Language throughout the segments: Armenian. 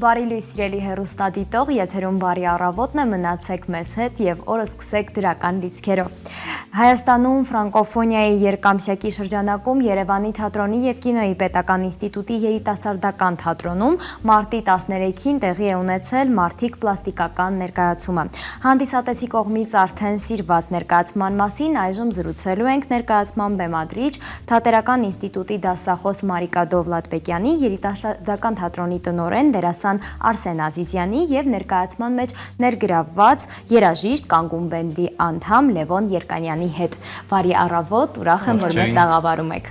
Բարի լույս սիրելի հեռուստադիտող, եթերում բարի առավոտն է, մնացեք մեզ հետ եւ օրը սկսեք դրական լիցքերով։ Հայաստանում ֆրանկոֆոնիայի երկամսյակի շրջանակում Երևանի թատրոնի եւ կինոյի պետական ինստիտուտի երիտասարդական թատրոնում մարտի 13-ին տեղի է ունեցել մարդիկ պլաստիկական ներկայացումը։ Հանդիսատեսի կողմից արդեն սիրված ներկայացման մասին այժմ զրուցելու ենք ներկայացման բեմադրիչ Թատերական ինստիտուտի դասախոս Մարիկա Դովլաթբեկյանի, երիտասարդական թատրոնի տնօրեն դերասան Արսեն Ազիզյանի եւ ներկայացման մեջ ներգրավված երաժիշտ կանգուն բենդի անդամ Լևոն Երկանյանի հետ։ Բարի առավոտ, ուրախ եմ, որ մեզ տաղավարում եք։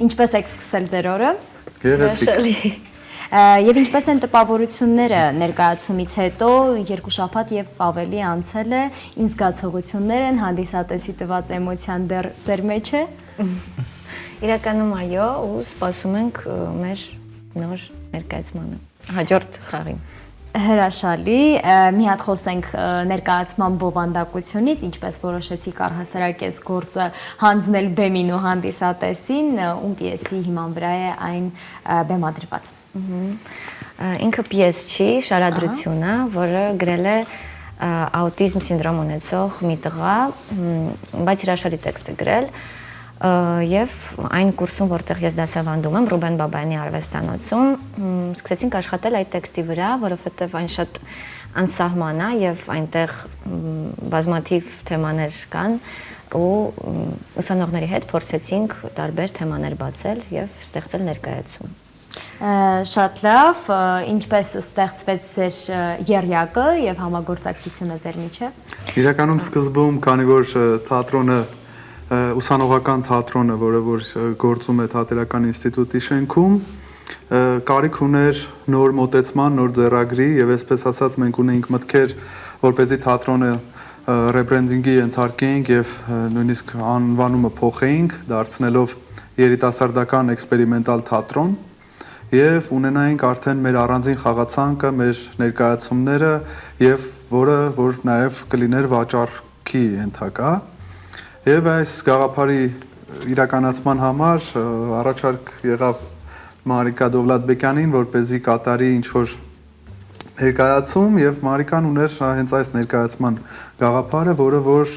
Ինչպես եք սկսել ձեր օրը։ Գեղեցիկ։ Եվ ինչպես են տպավորությունները ներկայացումից հետո, երկու շաբաթ եւ ավելի անցել է, ինչ զգացողություններ են, հանդիսատեսի տված էմոցիան դեռ ձեր մեջ է։ Իրականում այո, ու սպասում ենք մեր նոր ներկայացմանը, հաջորդ խաղին։ Հրաշալի, մի հատ խոսենք ներկայացման բովանդակությունից, ինչպես որոշեցիք առհասարակ այս գործը հանձնել բեմին ու հանդիսատեսին, ում պիեսի հիման վրա է այն բեմադրված։ Ինքը պիես չի, շարադրություն է, որը գրել է աուտիզմ սինդրոմ ունեցող մի տղա, բայց հրաշալի տեքստ է գրել, եւ այն կուրսում, որտեղ ես դասավանդում եմ Ռուբեն Բաբայանի արվեստանոցում, սկսեցինք աշխատել այդ տեքստի վրա, որովհետեւ այն շատ անսահման է եւ այնտեղ բազմաթիվ թեմաներ կան ու ուսանողների հետ փորձեցինք տարբեր թեմաներ բացել եւ ստեղծել ներկայացում։ Շատ լավ, ինչպես ստեղծվեց ձեր եռյակը եւ համագործակցությունը ձեր միջեւ։ Իրականում սկզբում, քանի որ թատրոնը ուսանողական թատրոնը, որը որ գործում է Թատերական ինստիտուտի շենքում, կարիք ուներ նոր մոտեցման, նոր ձեռագրի եւ այսպես ասած մենք ունեինք մտքեր, որպեսզի թատրոնը ռեբրենդինգի ենթարկեինք եւ նույնիսկ անվանումը փոխեինք, դարձնելով երիտասարդական էքսպերիմենտալ թատրոն եւ ունենայինք արդեն մեր առանձին խաղացանկը, մեր ներկայացումները եւ որ նաեւ կլիներ վաճառքի ենթակա։ Եվ այս գաղափարի իրականացման համար առաջարկ եղավ Մարիկա Դովլաթբեկյանին, որպեսզի կատարի ինչ-որ ներկայացում եւ Մարիկան ուներ հենց այս ներկայացման գաղափարը, որը որ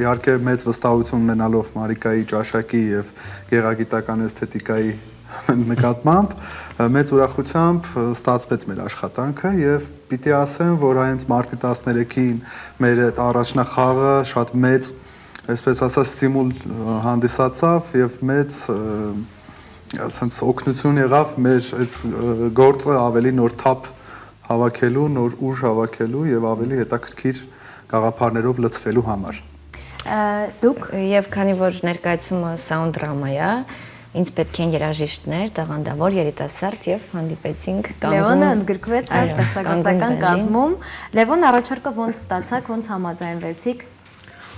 իհարկե մեծ վստահություն ունենալով Մարիկայի ճաշակի եւ գեղագիտական էսթետիկայի նկատմամբ մեծ ուրախությամբ ստացվեց մեր աշխատանքը եւ պիտի ասեմ, որ հենց մարտի 13-ին մեր առաջնախաղը շատ մեծ այսպես ասած ստիմուլ հանդիսացավ եւ մեծ ասենց օգնություն եղավ մեր այդ գործը ավելի նոր թափ հավաքելու, նոր ուժ հավաքելու եւ ավելի հետաքրքիր գաղափարներով լցվելու համար։ Դուք եւ քանի որ ներկայացումը sound drama է, ինձ պետք են երաժիշտներ, տաղանդավոր, երիտասարդ եւ հանդիպեցինք Լևոնը ընդգրկվեց այս ստեղծագործական կազմում։ Լևոն, առաջարկը ոնց ստացաք, ոնց համաձայնվեցիք։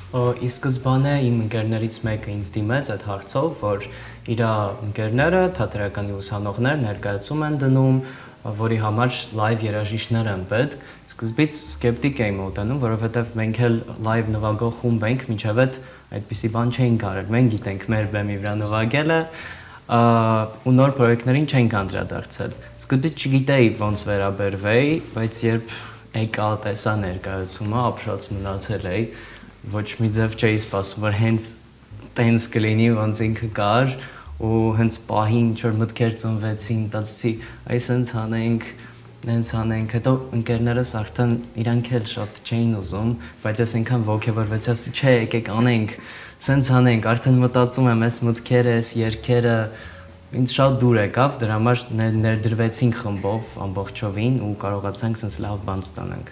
Ի սկզբանե իմ ընկերներից մեկը ինձ դիմեց այդ հարցով, որ իր ընկերները, թատերականի ուսանողներ ներկայացում են դնում, որի համար լայվ երաժիշտներ են պետք։ Սկզբից սկեպտիկ էի մոտենում, որովհետև մենք էլ լայվ նվագող խումբ ենք, մինչև այդ այդպիսի բան չէինք արել։ Մենք գիտենք մեր բեմի վրա նվագելը ու նոր պրոյեկտներին չենք անդրադարձել։ Սկզբից չգիտեի ոնց վերաբերվեի, բայց երբ եկա տեսա ներկայացումը, ապշած մնացել էի։ Ոչ մի ձև չէի սպասում, որ հենց տենց կլինի, ոնց ինքը կար ու հենց պահին ինչ-որ մտքեր ծնվեցին, տածի այս հենց անենք, հետո ընկերներս արդեն իրանք էլ շատ չէին ուզում, բայց ես այնքան ոգևորվեցի, ասի չէ, եկեք անենք, սենց անենք, արդեն մտածում եմ այս մտքերը, այս երգերը, ինձ շատ դուր եկավ, դրա համար ներդրվեցինք խմբով ամբողջովին ու կարողացանք սենց լավ բան ստանանք։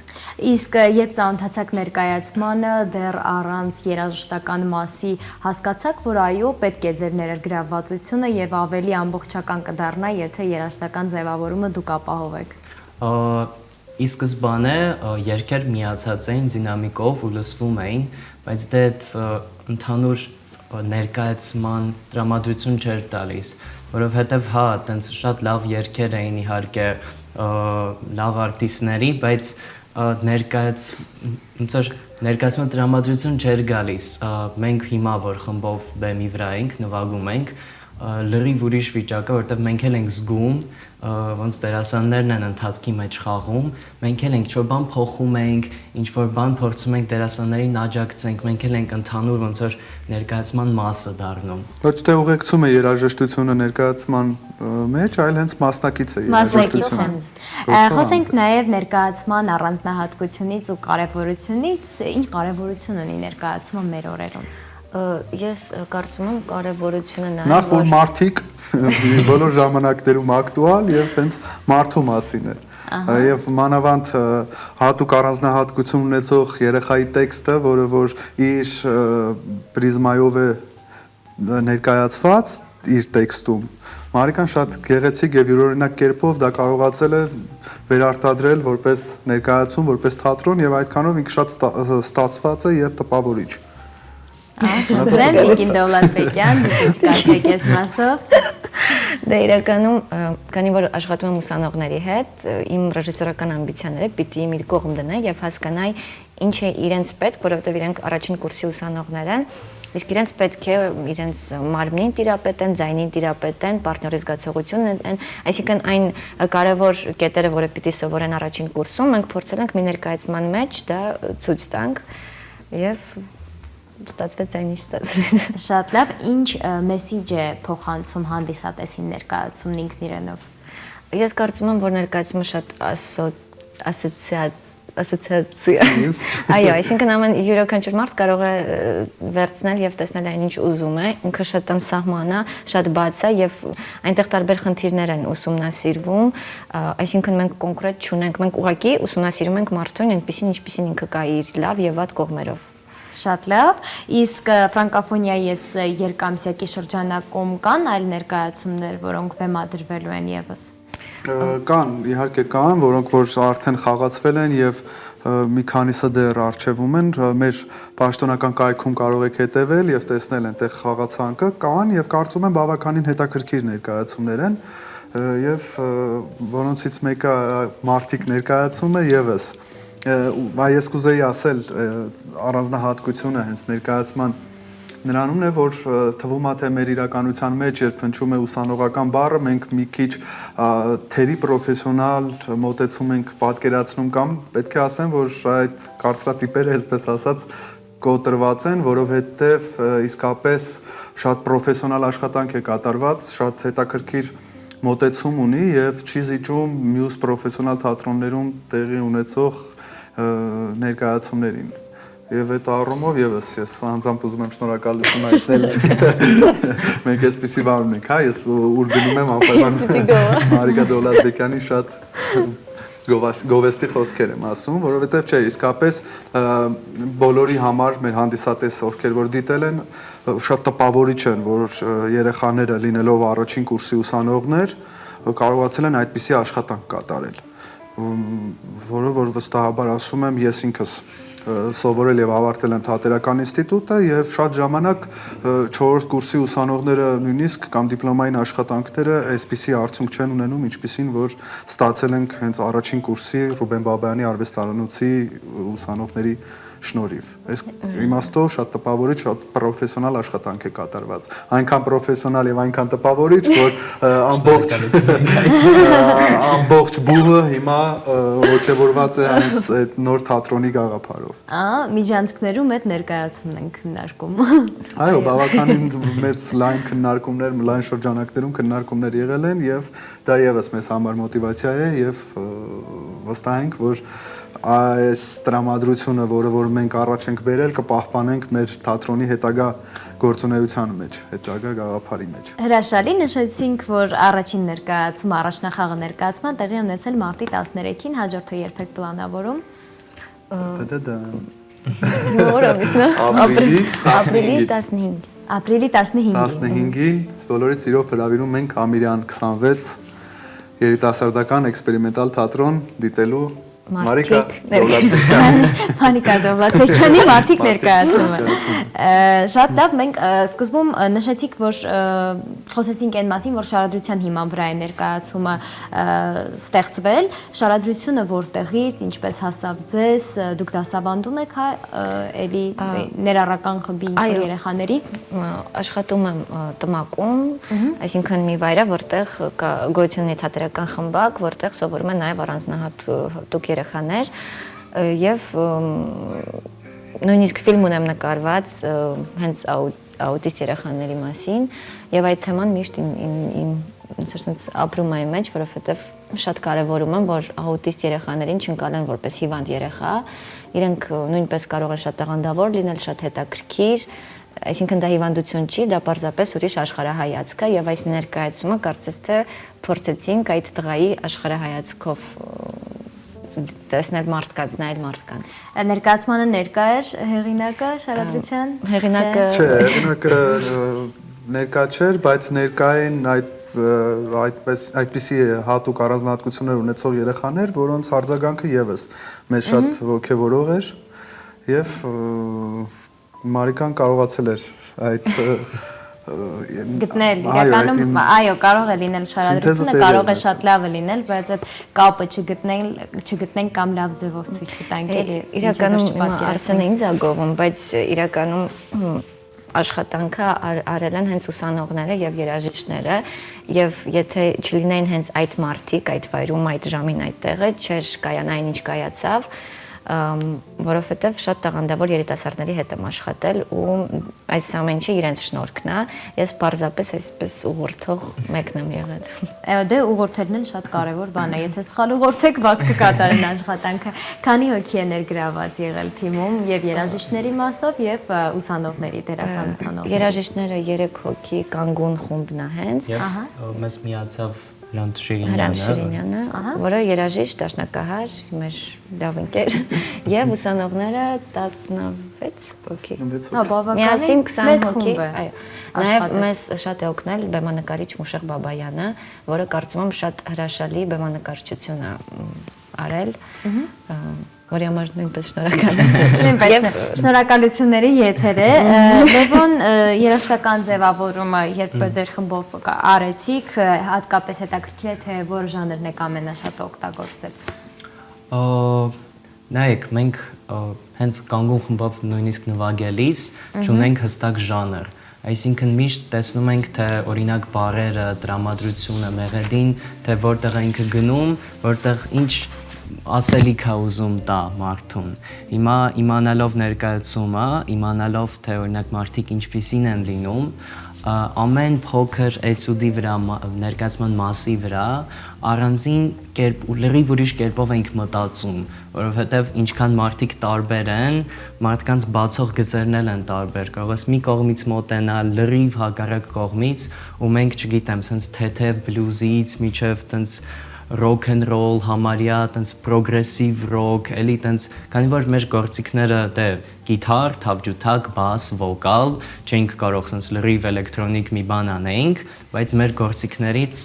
Իսկ երբ ծանոթացաք ներկայացմանը, դեռ առանց երաժշտական մասի հասկացաք, որ այո, պետք է ձեր ներգրավվածությունը եւ ավելի ամբողջական կդառնա, եթե երաժշտական ձևավորումը դուք ապահովեք։ Ի սկզբանե երգեր միացած էին դինամիկով ու լսվում էին, բայց դե այդ ընդհանուր ներկայացման տրամադրություն չէր տալիս, որովհետև հա, տենց շատ լավ երգեր էին իհարկե լավ արտիստների, բայց ներկայացման տրամադրություն չէր գալիս։ Մենք հիմա որ խմբով բեմի վրա ենք, նվագում ենք, լրիվ ուրիշ վիճակը, որովհետև մենք էլ ենք զգում, ոնց դերասաններն են ընթացքի մեջ խաղում, մենք էլ ենք ինչ-որ բան փոխում ենք, ինչ-որ բան փորձում ենք դերասաններին աջակցենք, մենք էլ ենք ընդհանուր ոնց որ ներկայացման մասը դառնում։ Ոչ թե ուղեկցում է երաժշտությունը ներկայացման մեջ, այլ հենց մասնակից է երաժշտությունը։ Խոսենք նաև ներկայացման առանձնահատկությունից ու կարևորությունից, ինչ կարևորություն ունի ներկայացումը մեր օրերում։ Ես կարծում եմ կարևորությունը նա Նախ որ մարդիկ բոլոր ժամանակներում ակտուալ եւ հենց մարդու մասին է։ Եվ մանավանդ հատուկ առանձնահատկություն ունեցող երեխայի տեքստը, որը որ իր պրիզմայով է ներկայացված իր տեքստում, Մարիկան շատ գեղեցիկ եւ յուրօրինակ կերպով դա կարողացել է վերարտադրել որպես ներկայացում, որպես թատրոն եւ այդքանով ինքը շատ ստացված է եւ տպավորիչ։ Դրան Տիկին Դոլատբեկյան, դուք կարծեք այս մասով։ Դե իրականում, քանի որ աշխատում եմ ուսանողների հետ, իմ ռեժիսորական ամբիցիաները պիտի իմ կողմ դնեի եւ հասկանայի ինչ է իրենց պետք, որովհետեւ իրենք առաջին կուրսի ուսանողներ են, իսկ իրենց պետք է իրենց մարմնին տիրապետեն, ձայնին տիրապետեն, պարտների զգացողությունն են, այսինքն այն կարևոր կետերը, որը պիտի սովորեն առաջին կուրսում, մենք փորձել ենք մի ներկայացման մեջ դա ցույց տանք եւ ստացվեց այն ինչ ստացվեց։ Շատ լավ, ինչ մեսիջ է փոխանցում հանդիսատեսին ներկայացումն ինքն իրենով։ Ես կարծում եմ, որ ներկայացումը շատ ասոցիացիա։ Այո, այսինքն ամեն յուրաքանչյուր մարդ կարող է վերցնել եւ տեսնել այն ինչ ուզում է, ինքը շատ անսահման է, շատ բաց է եւ այնտեղ տարբեր խնդիրներ են ուսումնասիրվում, այսինքն մենք կոնկրետ չունենք, մենք ուղղակի ուսումնասիրում ենք մարդուն այնպեսին, ինչպեսին ինքը կա իր լավ եւ վատ կողմերով։ Շատ լավ, իսկ ֆրանկոֆոնիայի այս երկամսյակի շրջանակում կան այլ ներկայացումներ, որոնք բեմադրվելու են եւս։ Կան, իհարկե կան, որոնք որ արդեն խաղացվել են եւ մի քանիսը դեռ արժևում են, մեր պաշտոնական կայքում կարող եք հետևել եւ տեսնել այնտեղ խաղացանկը, կան եւ կարծում եմ բավականին հետաքրքիր ներկայացումներ են եւ որոնցից մեկը մարտիկ ներկայացումը եւս Ես կուզեի ասել առանձնահատկությունը հենց ներկայացման նրանումն է, որ թվում է թե մեր իրականության մեջ երբ հնչում է ուսանողական բառը, մենք մի քիչ թերի պրոֆեսիոնալ մոտեցում ենք պատկերացնում կամ պետք է ասեմ, որ այդ կարծրատիպերը, այսպես ասած, կոտրված են, որովհետև իսկապես շատ պրոֆեսիոնալ աշխատանք է կատարված, շատ հետաքրքիր մոտեցում ունի եւ չի զիջում մյուս պրոֆեսիոնալ թատրոններում տեղի ունեցող ներկայացումներին։ Եվ այդ առումով եւս ես անձամբ ուզում եմ շնորհակալություն հայտնել։ Մենք այսպեսի բան ունենք, հա, ես ուր գնում եմ անպայման Մարիկա Դոլատբեկյանի շատ գովեստի խոսքեր եմ ասում, որովհետև չէ, իսկապես բոլորի համար մեր հանդիսատես ովքեր որ դիտել են, շատ տպավորիչ են, որ երեխաները լինելով առաջին կուրսի ուսանողներ կարողացել են այդպիսի աշխատանք կատարել, որը որ վստահաբար ասում եմ ես ինքս սովորել եւ ավարտել եմ թատերական ինստիտուտը եւ շատ ժամանակ 4-րդ կուրսի ուսանողները նույնիսկ կամ դիպլոմային աշխատանքները այսպիսի արդյունք չեն ունենում, ինչպիսին որ ստացել ենք հենց առաջին կուրսի Ռուբեն Բաբայանի արվեստարանոցի ուսանողների շնորհիվ։ Այս իմաստով շատ տպավորիչ, շատ պրոֆեսիոնալ աշխատանք է կատարված։ Այնքան պրոֆեսիոնալ եւ այնքան տպավորիչ, որ ամբողջ բուհը հիմա ողջավորված է հենց այդ նոր թատրոնի գաղափարով։ Միջանցքներում այդ ներկայացումն են քննարկում։ Այո, բավականին մեծ լայն քննարկումներ, լայն շրջանակներում քննարկումներ եղել են եւ դա եւս մեզ համար մոտիվացիա է եւ վստահ ենք, որ այս տրամադրությունը, որը որ մենք առաջ ենք բերել, կպահպանենք մեր թատրոնի հետագա գործունեության մեջ, հետագա գաղափարի մեջ։ Հրաշալի, նշեցինք, որ առաջին ներկայացումը, առաջնախաղը ներկայացման տեղի ունեցել մարտի 13-ին, հաջորդը երբեք պլանավորում։ Ապրիլի 15։ Ապրիլի 15-ին բոլորից սիրով հրավիրում ենք Ամիրյան 26 երիտասարդական էքսպերիմենտալ թատրոն դիտելու Մարիկա Մարիկա Դովլաթյանի մարդիկ ներկայացումը։ Շատ լավ, մենք սկզբում նշեցիք, որ խոսեցինք այն մասին, որ շարադրության հիման վրա է ներկայացումը ստեղծվել, շարադրությունը որտեղից, ինչպես հասավ ձեզ, դուք դասավանդում եք էլի ներառական խմբի ինչ-որ երեխաների։ Աշխատում եմ տմակում, այսինքն մի վայր է, որտեղ գոյություն ունի թատերական խմբակ, որտեղ սովորում են նաև առանձնահատուկ երեխաներ եւ նույնիսկ ֆիլմ ունեմ նկարված հենց աուտիստ երեխաների մասին եւ այդ թեման միշտ իմ ապրում եմ մեջ, որովհետեւ շատ կարեւորում եմ, որ աուտիստ երեխաներին չընկալեն որպես հիվանդ երեխա, իրենք նույնպես կարող են շատ տաղանդավոր լինել, շատ հետաքրքիր, այսինքն դա հիվանդություն չի, դա պարզապես ուրիշ աշխարհայացք է եւ այս ներկայացումը կարծես թե փորձեցինք այդ տղայի աշխարհայացքով տեսնել մարդկանց, նայել մարդկանց։ Ներկայացմանը ներկա էր հեղինակը շարադրության։ Հեղինակը չէ, հեղինակը ներկա չէր, բայց ներկային այդպիսի հատուկ առանձնահատկություններ ունեցող երեխաներ, որոնց արձագանքը եւս մեզ շատ ոգևորող էր եւ Մարիկան կարողացել էր այդ գտնել իրականում այո կարող է լինել շարադրությունը կարող է շատ լավը լինել բայց այդ կապը չգտնենք կամ լավ ձևով ցույց չտանք էլի իրականում Արսենը ինձ է գովում բայց իրականում աշխատանքը արել են հենց ուսանողները եւ երաժիշտները եւ եթե չլինեին հենց այդ մարդիկ այդ վայրում այդ ժամին այդ տեղը չէր կայանային ինչ կայացավ որովհետև շատ տաղանդավոր երիտասարդների հետ եմ աշխատել ու այս ամեն ինչը իրենց շնորհքն է ես պարզապես այսպես ուղղորդող մեկն եմ եղել այո դե ուղղորդելն էլ շատ կարևոր բան է եթե սխալ ուղղորդեք վատ կկատարեն աշխատանքը քանի հոգի է ներգրաված եղել թիմում եւ երաժիշտների մասով եւ ուսանողների դերասան ուսանողներ երաժիշտները 3 հոգի կանգուն խումբն է հենց մեզ միացավ Հրանտ Շիրինյանը, որը երաժիշտ, դաշնակահար, մեր լավ ընկեր, եւ ուսանողները 16 հոգի։ Միասին 20 հոգի։ Նաեւ մեզ շատ է օգնել բեմանկարիչ Մուշեղ Բաբայանը, որը կարծում եմ շատ հրաշալի բեմանկարչություն է արել։ Որի համար նույնպես շնորհակալ եմ։ Նույնպես շնորհակալությունների եթեր է։ Լևոն երաժշտական ձևավորումը երբ ձեր խմբով արեցիք, հատկապես հետաքրքիր է թե որ ժանրն եք ամենաշատ օգտագործել։ Նայեք, մենք հենց կանգուն խմբով նույնիսկ նվագելիս չունենք հստակ ժանր։ Այսինքն միշտ տեսնում ենք թե օրինակ բառերը, տրամադրությունը, մեղեդին, թե որտեղ ենք գնում, որտեղ ինչ ասելիք է ուզում տա մարդուն։ Հիմա իմանալով ներկայացումը, իմանալով թե օրինակ մարդիկ ինչպիսին են լինում, ամեն փոքր էտյուդի վրա ներկայացման մասի վրա առանձին կերպ ու լրիվ ուրիշ կերպով ենք մտածում, որովհետև ինչքան մարդիկ տարբեր են, մարդկանց բացող գծերն են տարբեր, կարող ես մի կողմից մոտենալ, լրիվ հակառակ կողմից, ու մենք չգիտեմ, sense թեթև բլյուզից միջև տենց rock and roll, համարյա, տենց progressive rock, էլի տենց, քանի որ մեր գործիքները դե գիտար, թավջութակ, բաս, վոկալ, չենք կարող տենց լրիվ էլեկտրոնիկ մի բան անենք, բայց մեր գործիքներից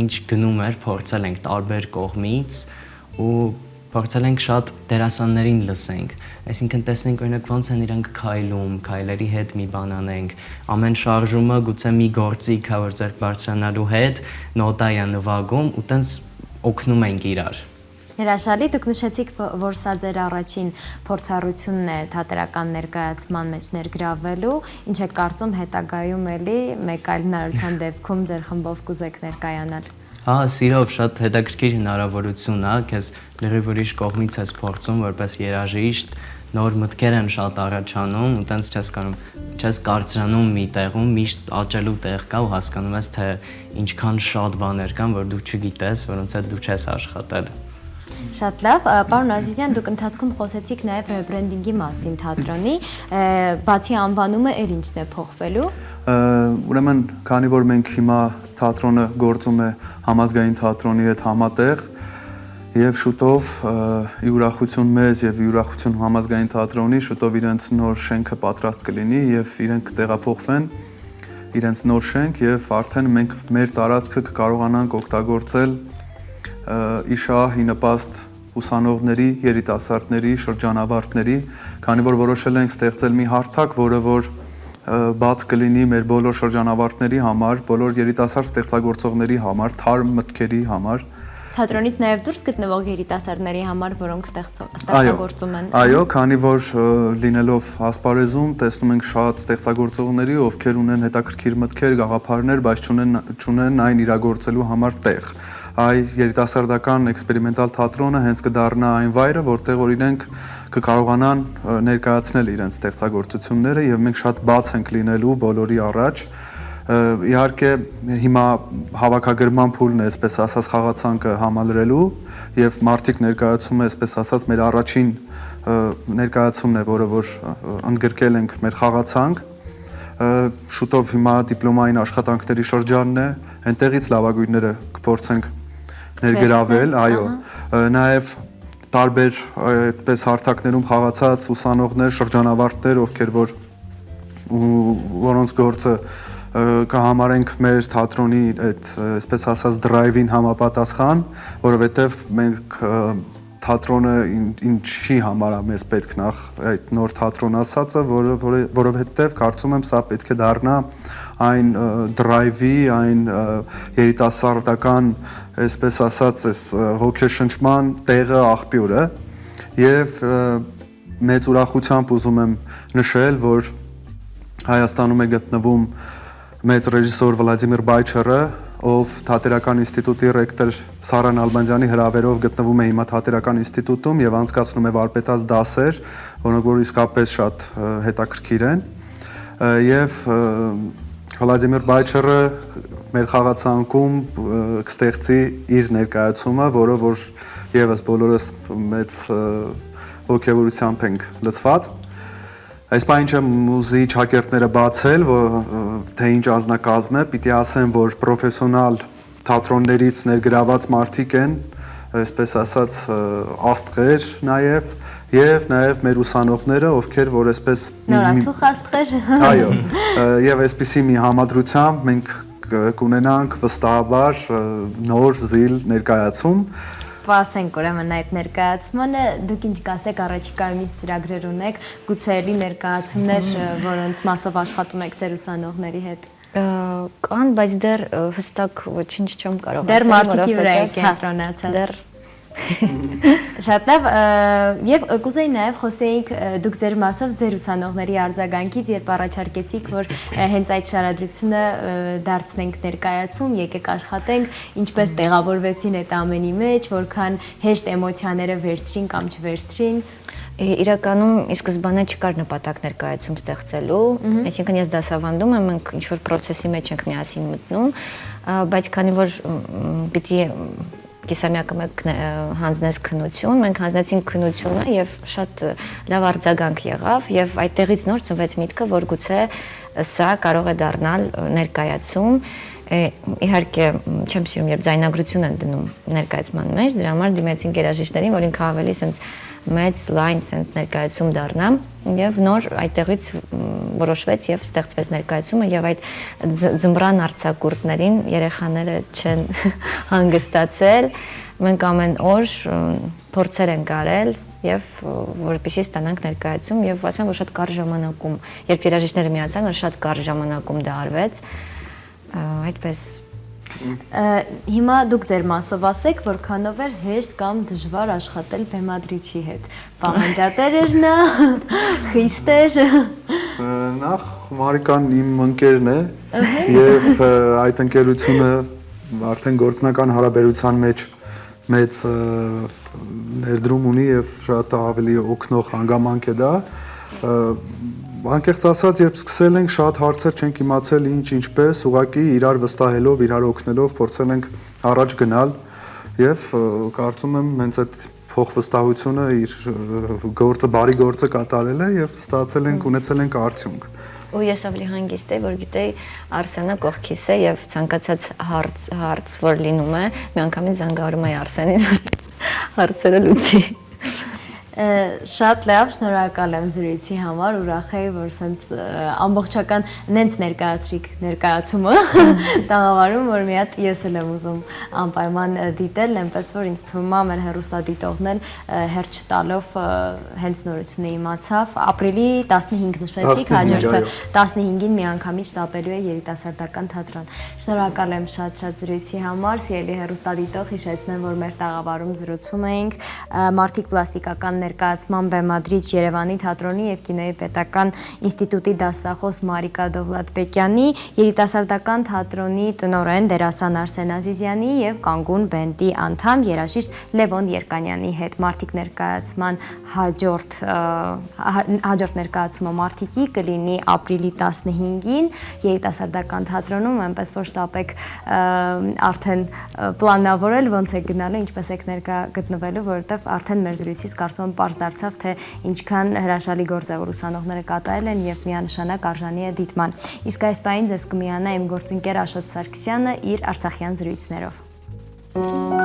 ինչ գնում էր, փորձել ենք տարբեր կողմից ու փորձել ենք շատ դերասաններին լսենք, այսինքն տեսնենք օրինակ ոնց են իրանք քայլում, քայլերի հետ մի բան անենք, ամեն շարժումը գուցե մի գործիք է, որ ձեր բարձրանալու հետ նոտա է նվագում ու տենց օգնում ենք իրար։ Հրաշալի, դուք նշեցիք, որ սա ձեր առաջին փորձառությունն է թատերական ներկայացման մեջ ներգրավվելու, ինչ եք կարծում հետագայում էլի մեկ այլ հնարավորության դեպքում ձեր խմբով կուզեք ներկայանալ։ Հա, սիրով շատ հետաքրքիր հնարավորություն է, քեզ լրիվ ուրիշ կողմից ես փորձում որպես երաժիշտ, նոր մտքեր են շատ առաջանում, ու տենց չես կարծրանում մի տեղում, միշտ աճելու տեղ կա ու հասկանում ես, թե ինչքան շատ բաներ կան, որ դու չգիտես, որոնց հետ դու չես աշխատել։ Շատ լավ, պարոն Ազիզյան, դուք ընթացքում խոսեցիք նաև ռեբրենդինգի մասին թատրոնի, բացի անվանումը էլ ինչն է փոխվելու։ Ուրեմն, քանի որ մենք հիմա թատրոնը գործում է համազգային թատրոնի հետ համատեղ եւ շուտով ի ուրախություն մեզ եւ ի ուրախություն համազգային թատրոնի շուտով իրենց նոր շենքը պատրաստ կլինի եւ իրենք կտեղափոխվեն իրենց նոր շենք եւ արդեն մենք մեր տարածքը կկարողանանք օգտագործել իշահ նպաստ ուսանողների, երիտասարդների, շրջանավարտների, քանի որ որոշել ենք ստեղծել մի հարթակ, որը որ բաց կլինի մեր բոլոր շրջանավարտների համար, բոլոր երիտասարդ ստեղծագործողների համար, թարմ մտքերի համար։ Թատրոնից նաև դուրս գտնվող երիտասարդների համար, որոնք ստեղծագործում են։ Այո, քանի որ լինելով ասպարեզում տեսնում ենք շատ ստեղծագործողների, ովքեր ունեն հետաքրքիր մտքեր, գաղափարներ, բայց չունեն այն իրագործելու համար տեղ։ Այ երիտասարդական էքսպերիմենտալ թատրոնը հենց կդառնա այն վայրը, որտեղ որ իրենք կկարողանան ներկայացնել իրենց ստեղծագործությունները եւ մենք շատ բաց ենք լինելու բոլորի առաջ։ Իհարկե հիմա հավաքագրման փուլն է, այսպես ասած, խաղացանկը համալրելու եւ մարդիկ ներկայացում է, այսպես ասած, մեր առաջին ներկայացումն է, որը որ ընդգրկել ենք մեր խաղացանկ։ Շուտով հիմա դիպլոմային աշխատանքների շրջանն է, այնտեղից լավագույնները կփորձենք ներգրավել, այո, նաեւ տարբեր այդպես հարթակներում խաղացած ուսանողներ, շրջանավարտներ, ովքեր որ որոնց գործը կհամարենք մեր թատրոնի այդ այսպես ասած դրայվին համապատասխան, որովհետև մենք թատրոնը ինչի համար է մեզ պետք նախ այդ նոր թատրոն ասածը, որովհետև կարծում եմ սա պետք է դառնա այն դրայվի, այն երիտասարդական, այսպես ասած, այս ոգեշնչման տեղը, աղբյուրը եւ մեծ ուրախությամբ ուզում եմ նշել, որ Հայաստանում է գտնվում մեծ ռեժիսոր Վլադիմիր Բայչերը, ով Թատերական ինստիտուտի ռեկտոր Սարան Ալբանդյանի հրավերով գտնվում է հիմա Թատերական ինստիտուտում եւ անցկացնում է վարպետաց դասեր, որոնք որ իսկապես շատ հետաքրքիր են։ Եվ Վլադիմիր Բայչերը մեր խաղացանկում կստեղծի իր ներկայացումը, որը որ եւս բոլորս մեծ ոգևորությամբ ենք լցված։ Այս բանը չեմ ուզի ճակերտները բացել, թե ինչ անձնակազմ է, պիտի ասեմ, որ պրոֆեսիոնալ թատրոններից ներգրաված մարդիկ են, այսպես ասած, աստղեր եւ նաեւ մեր ուսանողները, ովքեր որ այսպես նորաթուխ աստղեր։ Այո, եւ այսպիսի մի համադրությամբ մենք կունենանք վստահաբար նոր զիլ ներկայացում։ Սպասենք ուրեմն այդ ներկայացմանը, դուք ինչ կասեք առաջիկայում ինչ ծրագրեր ունեք, գուցե էլի ներկայացումներ, որոնց մասով աշխատում եք ձեր ուսանողների հետ։ Կան, բայց դեռ հստակ ոչինչ չեմ կարող ասել, դեռ մարդիկի վրա եք կենտրոնացած։ Դեռ Շատ լավ, եւ կուզեի նաեւ խոսեիք դուք ձեր մասով ձեր ուսանողների արձագանքից, երբ առաջարկեցիք, որ հենց այդ շարադրությունը դարձնենք ներկայացում, եկեք աշխատենք, ինչպես տեղավորվեցին այդ ամենի մեջ, որքան հեշտ էմոցիաները վերցրին կամ չվերցրին։ Իրականում ի սկզբանե չկար նպատակ ներկայացում ստեղծելու, այսինքն ես դասավանդում եմ, մենք ինչ որ process-ի մեջ ենք միասին մտնում, բայց քանի որ պիտի կիսամյակը մեկ հանձնեց քննություն, մենք հանձնեցինք քննությունը եւ շատ լավ արձագանք եղավ եւ այդտեղից նոր ծնվեց միտքը, որ գուցե սա կարող է դառնալ ներկայացում։ Իհարկե չեմ սիրում, երբ ձայնագրություն են դնում ներկայացման մեջ, դրա համար դիմեցինք երաժիշտներին, որ ինքը ավելի sense մեծ լայն sense ներկայացում դառնա եւ նոր այդտեղից որոշվեց եւ ստեղծվեց ներկայացումը եւ այդ ձմռան արձակուրդներին երեխաները չեն հանգստացել, մենք ամեն օր փորձեր ենք արել եւ որպեսզի ստանանք ներկայացում եւ ասեմ, որ շատ կարճ ժամանակում, երբ երաժիշտները միացան, շատ կարճ ժամանակում դա արվեց, այդպես Հիմա դուք ձեր մասով ասեք, որքանով էր հեշտ կամ դժվար աշխատել բեմադրիչի հետ։ Պահանջատեր էր նա, խիստ էր։ Նախ Մարիկան իմ ընկերն է եւ այդ ընկերությունը արդեն գործնական հարաբերության մեջ մեծ ներդրում ունի եւ շատ ավելի օգնող հանգամանք է դա։ Անկեղծ ասած, երբ սկսել ենք, շատ հարցեր չենք իմացել ինչպես, ուղղակի իրար վստահելով, իրար օգնելով փորձել ենք առաջ գնալ եւ կարծում եմ հենց այդ փոխվստահությունը իր գործը, բարի գործը կատարել է եւ ստացել ենք, ունեցել ենք արդյունք։ Ու ես ավելի հանգիստ եմ, որ գիտեի Արսենը կողքիս է եւ ցանկացած հարց որ լինում է, միանգամից զանգահարում եմ Արսենին հարցերը լուծի։ Շատ լավ, շնորհակալ եմ զրույցի համար, ուրախ եմ, որ սենց ամբողջական նենց ներկայացրիք ներկայացումը տաղավարում, որ մի հատ ես էլ եմ ուզում անպայման դիտել, այնպես որ ինձ թվում է մեր հեռուստադիտողն էլ հերթ չտալով հենց նորությունը իմացավ, ապրիլի 15 նշեցիք, հաջորդը 15-ին միանգամից շտապելու է երիտասարդական թատրոն։ Շնորհակալ եմ շատ զրույցի համար, սիրելի հեռուստադիտող, հիշեցնեմ, որ մեր տաղավարում զրուցում էինք Մարդիկ պլաստիկական ներկայացման բեմադրիչ Երևանի թատրոնի եւ կինոյի պետական ինստիտուտի դասախոս Մարիկա Դովլաթբեկյանի, երիտասարդական թատրոնի տնօրեն դերասան Արսեն Ազիզյանի եւ Կանգուն բենդի անդամ երաժիշտ Լևոն Երկանյանի հետ։ Մարդիկ ներկայացման հաջորդ ներկայացումը Մարդիկի կլինի ապրիլի 15-ին երիտասարդական թատրոնում, այնպես որ շտապեք արդեն պլանավորել ոնց է գնալու, ինչպես եք ներկա գտնվելու, որովհետեւ արդեն մեր զրույցից կարծում եմ պարզ դարձավ, թե ինչքան հրաշալի գործ է, որ ուսանողները կատարել են եւ միանշանակ արժանի է դիտման։ Իսկ այս պահին ձեզ կմիանա իմ գործընկեր Աշոտ Սարգսյանը իր արցախյան զրույցներով։